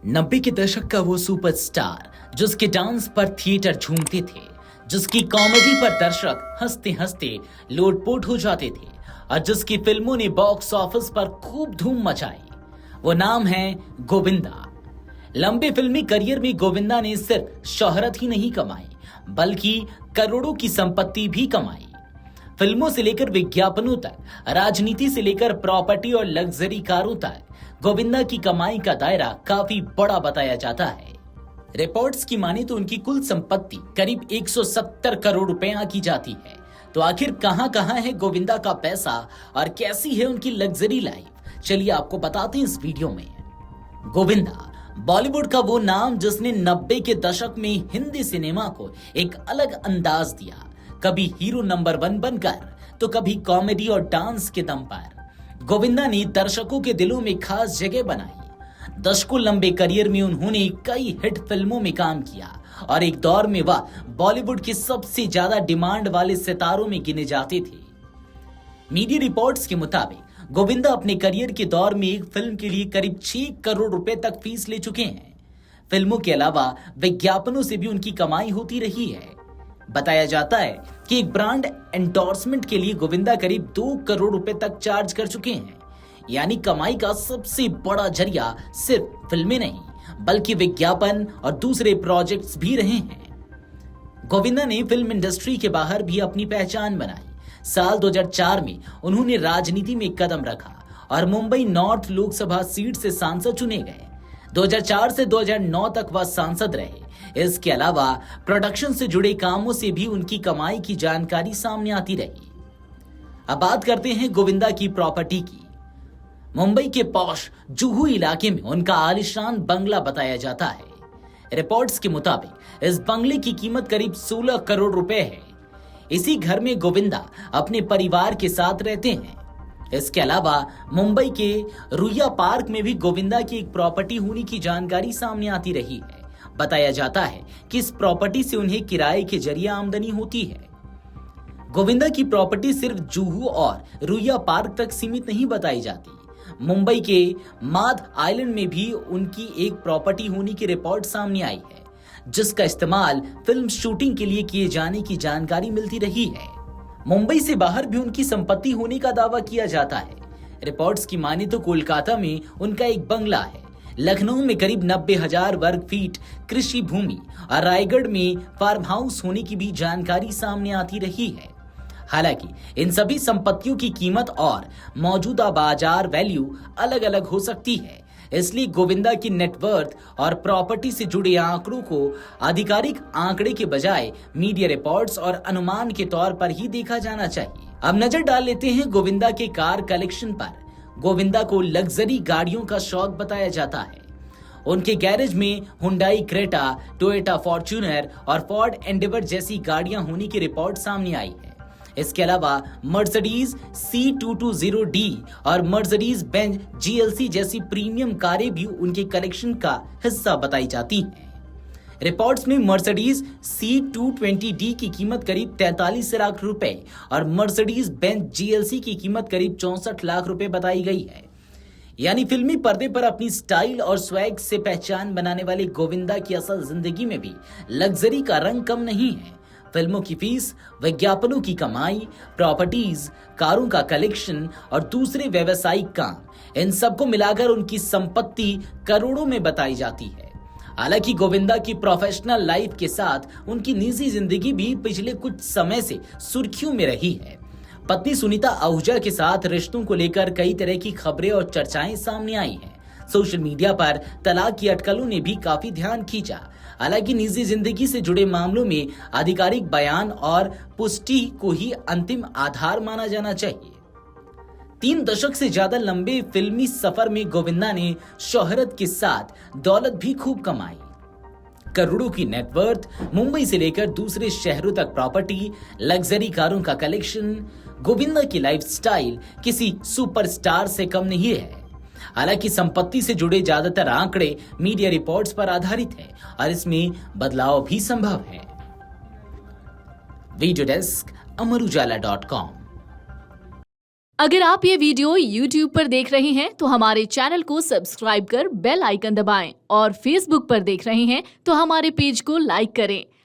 90 के दशक का वो सुपरस्टार जिसके डांस पर थिएटर झूमते थे, जिसकी कॉमेडी पर दर्शक हंसते हंसते लोटपोट हो जाते थे और जिसकी फिल्मों ने बॉक्स ऑफिस पर खूब धूम मचाई, वो नाम है गोविंदा। लंबे फिल्मी करियर में गोविंदा ने सिर्फ शोहरत ही नहीं कमाई बल्कि करोड़ों की संपत्ति भी कमाई। फिल्मों से लेकर विज्ञापनों तक, राजनीति से लेकर प्रॉपर्टी और लग्जरी कारों तक गोविंदा की कमाई का दायरा काफी बड़ा बताया जाता है। रिपोर्ट्स की माने तो उनकी कुल संपत्ति करीब 170 करोड़ रुपए की जाती है। तो आखिर कहां कहां है गोविंदा का पैसा और कैसी है उनकी लग्जरी लाइफ, चलिए आपको बताते हैं इस वीडियो में। गोविंदा बॉलीवुड का वो नाम जिसने 90 के दशक में हिंदी सिनेमा को एक अलग अंदाज दिया, कभी हीरो नंबर 1 बनकर तो कभी कॉमेडी और डांस के दम पर गोविंदा ने दर्शकों के दिलों में खास जगह बनाई। दशकों लंबे करियर में उन्होंने कई हिट फिल्मों में काम किया और एक दौर में वह बॉलीवुड के सबसे ज्यादा डिमांड वाले सितारों में गिने जाते थे। मीडिया रिपोर्ट्स के मुताबिक गोविंदा अपने करियर के दौर में एक फिल्म के लिए करीब 6 करोड़ रुपए तक फीस ले चुके हैं। फिल्मों के अलावा विज्ञापनों से भी उनकी कमाई होती रही है। बताया जाता है कि एक ब्रांड एंडोर्समेंट के लिए गोविंदा करीब 2 करोड़ रुपए तक चार्ज कर चुके हैं। यानी कमाई का सबसे बड़ा जरिया सिर्फ फिल्में नहीं बल्कि विज्ञापन और दूसरे प्रोजेक्ट्स भी रहे हैं। गोविंदा ने फिल्म इंडस्ट्री के बाहर भी अपनी पहचान बनाई। साल 2004 में उन्होंने राजनीति में कदम रखा और मुंबई नॉर्थ लोकसभा सीट से सांसद चुने गए। 2004 से 2009 तक वह सांसद रहे। इसके अलावा प्रोडक्शन से जुड़े कामों से भी उनकी कमाई की जानकारी सामने आती रही। अब बात करते हैं गोविंदा की प्रॉपर्टी की। मुंबई के पॉश जुहू इलाके में उनका आलीशान बंगला बताया जाता है। रिपोर्ट्स के मुताबिक इस बंगले की कीमत करीब 16 करोड़ रुपए है। इसी घर में गोविंदा अपने परिवार के साथ रहते हैं। इसके अलावा मुंबई के रुइया पार्क में भी गोविंदा की एक प्रॉपर्टी होने की जानकारी सामने आती रही है। बताया जाता है कि इस प्रॉपर्टी से उन्हें किराए के जरिए आमदनी होती है। गोविंदा की प्रॉपर्टी सिर्फ जुहू और रुइया पार्क तक सीमित नहीं बताई जाती। मुंबई के माद आइलैंड में भी उनकी एक प्रॉपर्टी होने की रिपोर्ट सामने आई है, जिसका इस्तेमाल फिल्म शूटिंग के लिए किए जाने की जानकारी मिलती रही है। मुंबई से बाहर भी उनकी संपत्ति होने का दावा किया जाता है। रिपोर्ट्स की माने तो कोलकाता में उनका एक बंगला है, लखनऊ में करीब 90,000 वर्ग फीट कृषि भूमि और रायगढ़ में फार्म हाउस होने की भी जानकारी सामने आती रही है। हालांकि इन सभी संपत्तियों की कीमत और मौजूदा बाजार वैल्यू अलग अलग हो सकती है, इसलिए गोविंदा की नेटवर्थ और प्रॉपर्टी से जुड़े आंकड़ों को आधिकारिक आंकड़े के बजाय मीडिया रिपोर्ट्स और अनुमान के तौर पर ही देखा जाना चाहिए। अब नजर डाल लेते हैं गोविंदा के कार कलेक्शन पर। गोविंदा को लग्जरी गाड़ियों का शौक बताया जाता है। उनके गैरेज में हुंडई क्रेटा, टोयोटा फॉर्च्यूनर और फोर्ड एंडेवर जैसी गाड़ियां होने की रिपोर्ट सामने आई है। इसके अलावा मर्सिडीज C220D और मर्सिडीज बेंज GLC जैसी प्रीमियम कारें भी उनके कलेक्शन का हिस्सा बताई जाती हैं। रिपोर्ट्स में मर्सिडीज C220D की कीमत करीब 43 लाख रुपए और मर्सिडीज बेंज GLC की कीमत करीब 64 लाख रुपए बताई गई है। यानी फिल्मी पर्दे पर अपनी स्टाइल और स्वैग से पहचान बनाने वाले गोविंदा की असल जिंदगी में भी लग्जरी का रंग कम नहीं है। फिल्मों की फीस, विज्ञापनों की कमाई, प्रॉपर्टीज, कारों का कलेक्शन और दूसरे व्यवसायिक काम, इन सबको मिलाकर उनकी संपत्ति करोड़ों में बताई जाती है। हालांकि गोविंदा की प्रोफेशनल लाइफ के साथ उनकी निजी जिंदगी भी पिछले कुछ समय से सुर्खियों में रही है। पत्नी सुनीता आहूजा के साथ रिश्तों को लेकर कई तरह की खबरें और चर्चाएं सामने आई हैं। सोशल मीडिया पर तलाक की अटकलों ने भी काफी ध्यान खींचा। हालांकि निजी जिंदगी से जुड़े मामलों में आधिकारिक बयान और पुष्टि को ही अंतिम आधार माना जाना चाहिए। 3 दशक से ज्यादा लंबे फिल्मी सफर में गोविंदा ने शोहरत के साथ दौलत भी खूब कमाई। करोड़ों की नेटवर्थ, मुंबई से लेकर दूसरे शहरों तक प्रॉपर्टी, लग्जरी कारों का कलेक्शन। गोविंदा की लाइफस्टाइल किसी सुपरस्टार से कम नहीं है। हालांकि संपत्ति से जुड़े ज्यादातर आंकड़े मीडिया रिपोर्ट्स पर आधारित हैं और इसमें बदलाव भी संभव है। वीडियो डेस्क, अमर उजाला.com। अगर आप ये वीडियो YouTube पर देख रहे हैं तो हमारे चैनल को सब्सक्राइब कर बेल आइकन दबाएं और Facebook पर देख रहे हैं तो हमारे पेज को लाइक करें।